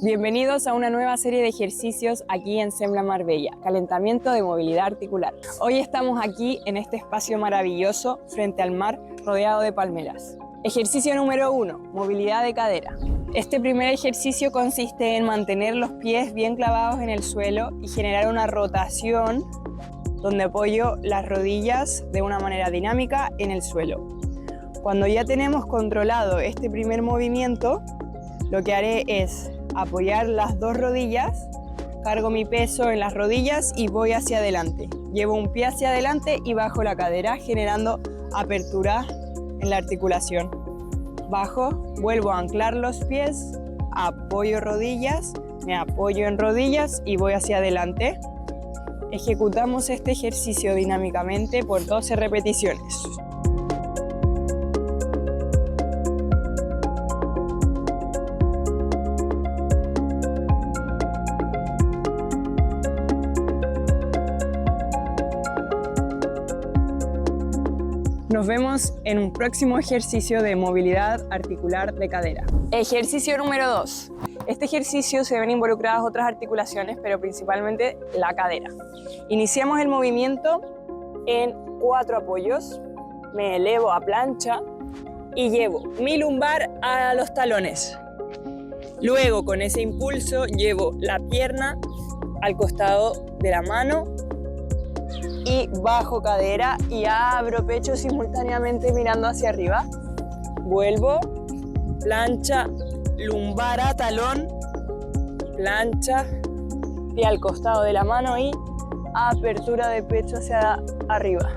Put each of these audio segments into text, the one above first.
Bienvenidos a una nueva serie de ejercicios aquí en Sembla Marbella, calentamiento de movilidad articular. Hoy estamos aquí en este espacio maravilloso frente al mar rodeado de palmeras. Ejercicio número 1, movilidad de cadera. Este primer ejercicio consiste en mantener los pies bien clavados en el suelo y generar una rotación donde apoyo las rodillas de una manera dinámica en el suelo. Cuando ya tenemos controlado este primer movimiento, lo que haré es apoyar las dos rodillas, cargo mi peso en las rodillas y voy hacia adelante. Llevo un pie hacia adelante y bajo la cadera, generando apertura en la articulación. Bajo, vuelvo a anclar los pies, apoyo rodillas, me apoyo en rodillas y voy hacia adelante. Ejecutamos este ejercicio dinámicamente por 12 repeticiones. Nos vemos en un próximo ejercicio de movilidad articular de cadera. Ejercicio número 2. Este ejercicio se ven involucradas otras articulaciones, pero principalmente la cadera. Iniciamos el movimiento en 4 apoyos. Me elevo a plancha y llevo mi lumbar a los talones. Luego, con ese impulso, llevo la pierna al costado de la mano y bajo cadera y abro pecho simultáneamente mirando hacia arriba. Vuelvo, plancha, lumbar a talón, plancha, pie al costado de la mano y apertura de pecho hacia arriba.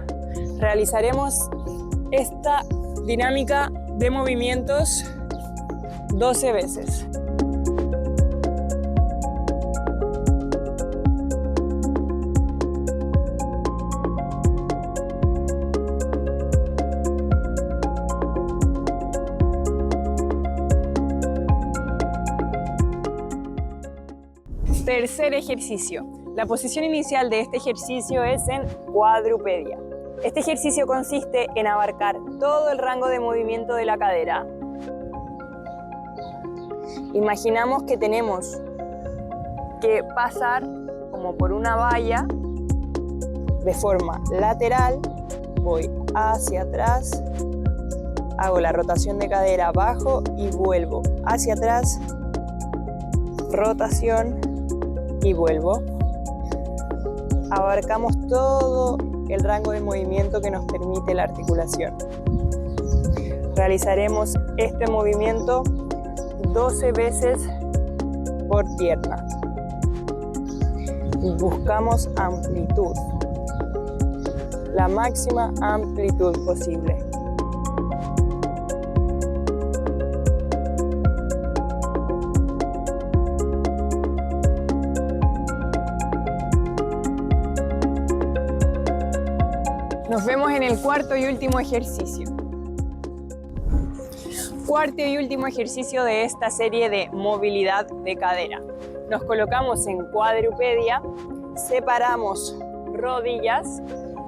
Realizaremos esta dinámica de movimientos 12 veces. Tercer ejercicio. La posición inicial de este ejercicio es en cuadrupedia. Este ejercicio consiste en abarcar todo el rango de movimiento de la cadera. Imaginamos que tenemos que pasar como por una valla de forma lateral. Voy hacia atrás, hago la rotación de cadera abajo y vuelvo hacia atrás, rotación y vuelvo. Abarcamos todo el rango de movimiento que nos permite la articulación. Realizaremos este movimiento 12 veces por pierna. Buscamos amplitud, la máxima amplitud posible. Nos vemos en el cuarto y último ejercicio. Cuarto y último ejercicio de esta serie de movilidad de cadera. Nos colocamos en cuadrupedia, separamos rodillas,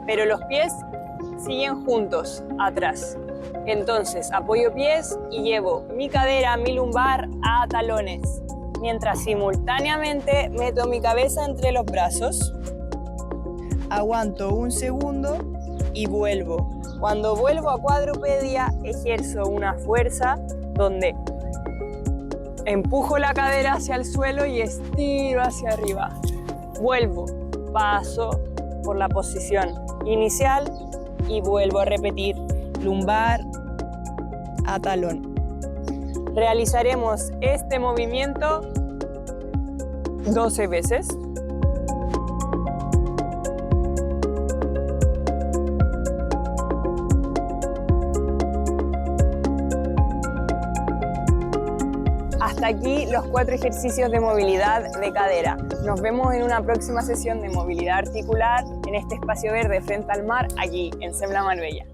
pero los pies siguen juntos atrás. Entonces apoyo pies y llevo mi cadera, mi lumbar a talones, mientras simultáneamente meto mi cabeza entre los brazos. Aguanto un segundo y vuelvo. Cuando vuelvo a cuadrupedia, ejerzo una fuerza donde empujo la cadera hacia el suelo y estiro hacia arriba. Vuelvo, paso por la posición inicial y vuelvo a repetir lumbar a talón. Realizaremos este movimiento 12 veces. Hasta aquí los 4 ejercicios de movilidad de cadera. Nos vemos en una próxima sesión de movilidad articular en este espacio verde frente al mar, aquí en Sembla Marbella.